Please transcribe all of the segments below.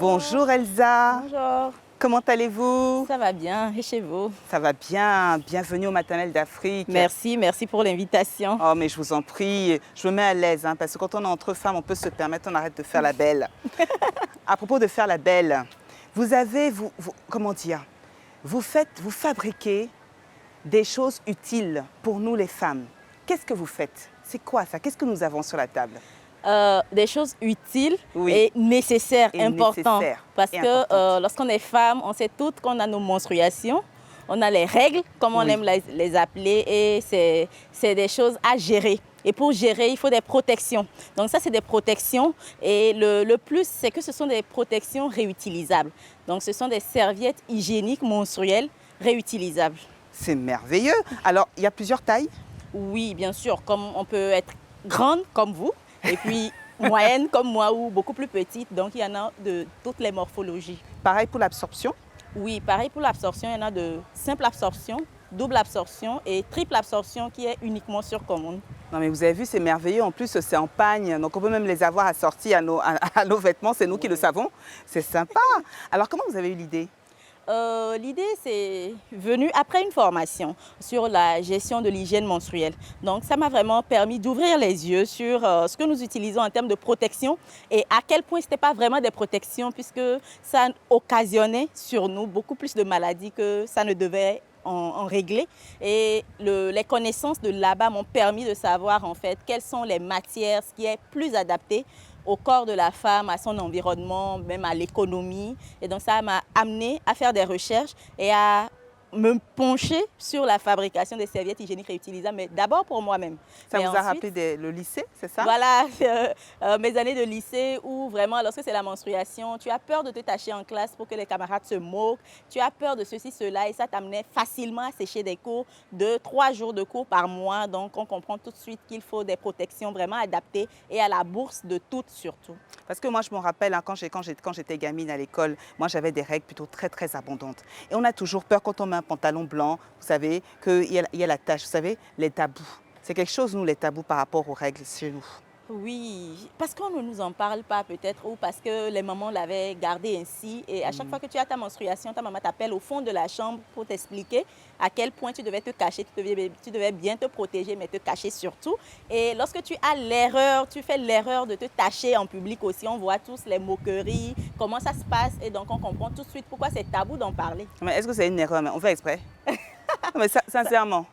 Bonjour Elsa, Bonjour, comment allez-vous? ça va bien et chez vous? Ça va bien, bienvenue au Maternelle d'Afrique. Merci pour l'invitation. Oh mais je vous en prie, je me mets à l'aise parce que quand on est entre femmes, on peut se permettre, on arrête de faire la belle. À propos de faire la belle, vous avez, comment dire, vous fabriquez des choses utiles pour nous les femmes. Qu'est-ce que vous faites? C'est quoi ça? Qu'est-ce que nous avons sur la table? Des choses utiles Oui. et nécessaires, Et importantes. nécessaires Parce et que importantes. lorsqu'on est femme, on sait toutes qu'on a nos menstruations, on a les règles, comme on Oui. aime les appeler, et c'est des choses à gérer. Et pour gérer, il faut des protections. Donc ça, c'est des protections. Et le plus, c'est que ce sont des protections réutilisables. Donc ce sont des serviettes hygiéniques menstruelles réutilisables. C'est merveilleux. Alors, il y a plusieurs tailles? Oui, bien sûr, comme on peut être grande comme vous, et puis moyenne comme moi ou beaucoup plus petite. Donc, il y en a de toutes les morphologies. Pareil pour l'absorption? Oui, pareil pour l'absorption, il y en a de simple absorption, double absorption et triple absorption qui est uniquement sur commande. Non mais vous avez vu, c'est merveilleux. En plus, c'est en pagne. Donc, on peut même les avoir assortis à nos vêtements. C'est nous qui le savons. C'est sympa. Alors, comment vous avez eu l'idée? L'idée, c'est venu après une formation sur la gestion de l'hygiène menstruelle. Donc, ça m'a vraiment permis d'ouvrir les yeux sur ce que nous utilisons en termes de protection et à quel point ce n'était pas vraiment des protections puisque ça occasionnait sur nous beaucoup plus de maladies que ça ne devait en régler. Et les connaissances de là-bas m'ont permis de savoir en fait quelles sont les matières, ce qui est plus adapté au corps de la femme, à son environnement, même à l'économie. Et donc ça m'a amené à faire des recherches et à me pencher sur la fabrication des serviettes hygiéniques réutilisables, mais d'abord pour moi-même. Ça Mais vous a ensuite, rappelé le lycée, c'est ça? voilà, mes années de lycée où vraiment, lorsque c'est la menstruation, tu as peur de te tâcher en classe pour que les camarades se moquent, tu as peur de ceci, cela, et ça t'amenait facilement à sécher des cours de 3 jours de cours par mois. Donc, on comprend tout de suite qu'il faut des protections vraiment adaptées et à la bourse de toutes surtout. Parce que moi, je me rappelle, quand j'étais gamine à l'école, moi, j'avais des règles plutôt très, très abondantes. Et on a toujours peur quand on met un pantalon blanc, vous savez, qu'il y a la tache, vous savez, les tabous. C'est quelque chose, nous, les tabous par rapport aux règles chez nous. Oui, parce qu'on ne nous en parle pas peut-être ou parce que les mamans l'avaient gardé ainsi. Et à chaque fois que tu as ta menstruation, ta maman t'appelle au fond de la chambre pour t'expliquer à quel point tu devais te cacher, tu devais bien te protéger, mais te cacher surtout. Et lorsque tu as l'erreur, tu fais l'erreur de te tacher en public aussi, on voit tous les moqueries, comment ça se passe. Et donc on comprend tout de suite pourquoi c'est tabou d'en parler. Mais est-ce que c'est une erreur? On fait exprès? Non, mais sincèrement.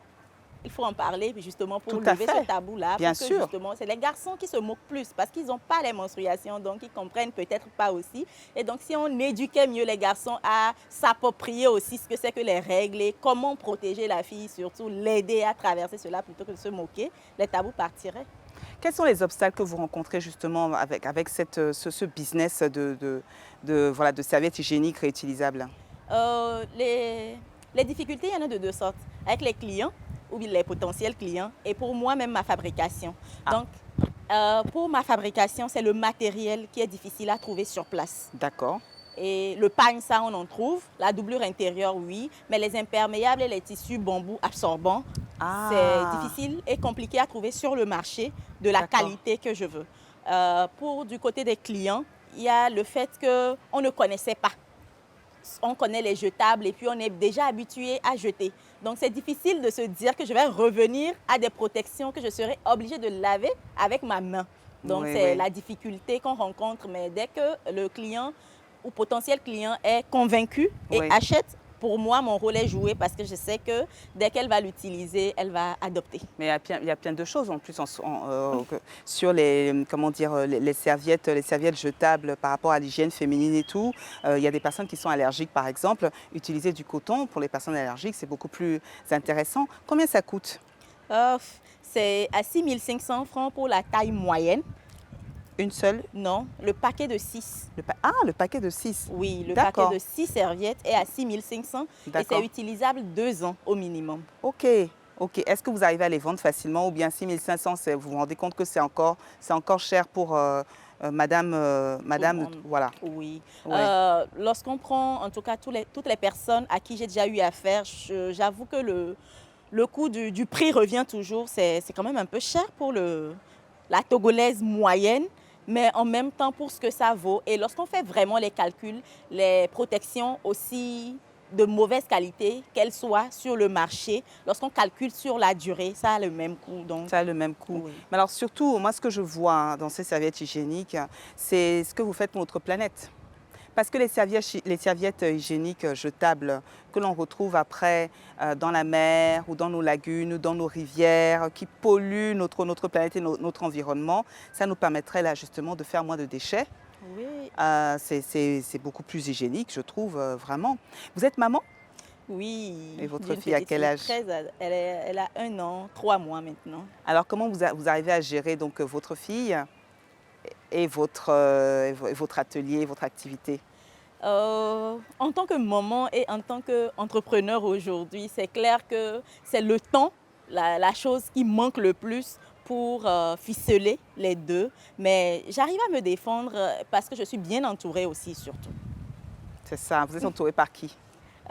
Il faut en parler justement pour Tout à lever fait. ce tabou-là. Bien Parce que sûr. justement, c'est les garçons qui se moquent plus parce qu'ils n'ont pas les menstruations, donc ils ne comprennent peut-être pas aussi. Et donc, si on éduquait mieux les garçons à s'approprier aussi ce que c'est que les règles et comment protéger la fille, surtout l'aider à traverser cela plutôt que de se moquer, les tabous partiraient. Quels sont les obstacles que vous rencontrez justement avec ce business de serviettes hygiéniques réutilisables? Les difficultés, il y en a de deux sortes. Avec les clients ou les potentiels clients et pour moi-même ma fabrication. Ah. Donc, pour ma fabrication, c'est le matériel qui est difficile à trouver sur place. D'accord. Et le pagne, ça, on en trouve. La doublure intérieure, oui. Mais les imperméables et les tissus bambou absorbants, c'est difficile et compliqué à trouver sur le marché de la qualité que je veux. Pour du côté des clients, il y a le fait qu'on ne connaissait pas. On connaît les jetables et puis on est déjà habitué à jeter. Donc c'est difficile de se dire que je vais revenir à des protections que je serai obligée de laver avec ma main. Donc Oui, c'est oui. la difficulté qu'on rencontre. Mais dès que le client ou potentiel client est convaincu et Oui. achète, pour moi, mon rôle est joué parce que je sais que dès qu'elle va l'utiliser, elle va adopter. Mais il y a plein de choses en plus sur comment dire, les serviettes jetables par rapport à l'hygiène féminine et tout. Il y a des personnes qui sont allergiques, par exemple. Utiliser du coton pour les personnes allergiques, c'est beaucoup plus intéressant. Combien ça coûte? C'est à 6 500 francs pour la taille moyenne. Une seule? Non, le paquet de 6. Le paquet de 6. Oui, le paquet de 6 serviettes est à 6 500 et c'est utilisable 2 ans au minimum. Ok. Ok. Est-ce que vous arrivez à les vendre facilement ou bien 6 500, vous vous rendez compte que c'est encore cher pour madame, voilà. Oui. Ouais. Lorsqu'on prend, en tout cas, toutes les personnes à qui j'ai déjà eu affaire, j'avoue que le coût du prix revient toujours. C'est quand même un peu cher pour la togolaise moyenne. mais en même temps pour ce que ça vaut. Et lorsqu'on fait vraiment les calculs, les protections aussi de mauvaise qualité, qu'elles soient sur le marché, lorsqu'on calcule sur la durée, ça a le même coût. Donc, Ça a le même coût. oui. Mais alors surtout, moi ce que je vois dans ces serviettes hygiéniques, c'est ce que vous faites pour notre planète. Parce que les serviettes hygiéniques jetables que l'on retrouve après dans la mer ou dans nos lagunes ou dans nos rivières, qui polluent notre planète et notre environnement, ça nous permettrait là justement de faire moins de déchets. Oui, C'est beaucoup plus hygiénique, je trouve, vraiment. Vous êtes maman? oui. Et votre J'ai une fille à petite quel fille, âge? 13, elle a 1 an, 3 mois maintenant. Alors comment vous arrivez à gérer donc votre fille et votre atelier, votre activité? En tant que maman et en tant qu'entrepreneur aujourd'hui, c'est clair que c'est le temps, la chose qui manque le plus pour ficeler les deux. Mais j'arrive à me défendre parce que je suis bien entourée aussi, surtout. C'est ça, vous êtes entourée par qui?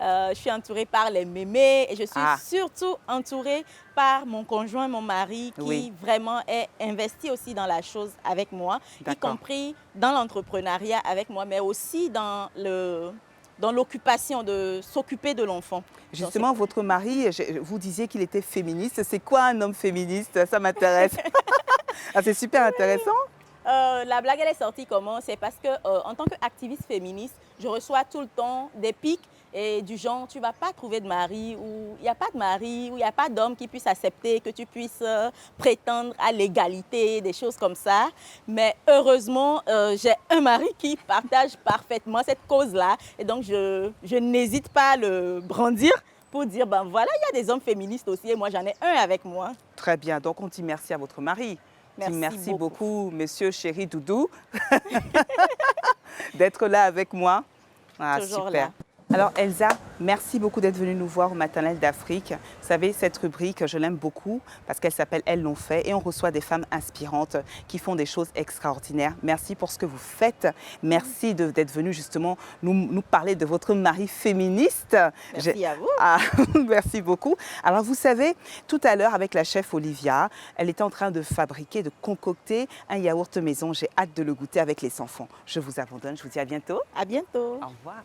Je suis entourée par les mémés et je suis Ah, surtout entourée par mon conjoint, mon mari, qui oui, vraiment est investi aussi dans la chose avec moi, y d'accord. compris dans l'entrepreneuriat avec moi, mais aussi dans l'occupation de s'occuper de l'enfant. Donc, Justement, votre mari, vous disiez qu'il était féministe. C'est quoi un homme féministe? Ça m'intéresse. Ah, c'est super intéressant. la blague, elle est sortie comment? C'est parce que en tant qu'activiste féministe, je reçois tout le temps des pics et du genre, tu ne vas pas trouver de mari, ou il n'y a pas de mari, ou il n'y a pas d'homme qui puisse accepter que tu puisses prétendre à l'égalité, des choses comme ça. Mais heureusement, j'ai un mari qui partage parfaitement cette cause-là. Et donc, je n'hésite pas à le brandir pour dire, ben voilà, il y a des hommes féministes aussi, et moi, j'en ai un avec moi. Très bien. Donc, on dit merci à votre mari. On dit merci Beaucoup. beaucoup, monsieur chéri Doudou, d'être là avec moi. Ah, Toujours super. là. Alors Elsa, merci beaucoup d'être venue nous voir au Maternelle d'Afrique. Vous savez, cette rubrique, je l'aime beaucoup parce qu'elle s'appelle Elles l'ont fait et on reçoit des femmes inspirantes qui font des choses extraordinaires. Merci pour ce que vous faites. Merci d'être venue justement nous parler de votre mari féministe. Merci à vous. Ah, merci beaucoup. Alors vous savez, tout à l'heure avec la chef Olivia, elle était en train de fabriquer, de concocter un yaourt maison. J'ai hâte de le goûter avec les enfants. Je vous abandonne, je vous dis à bientôt. À bientôt. Au revoir.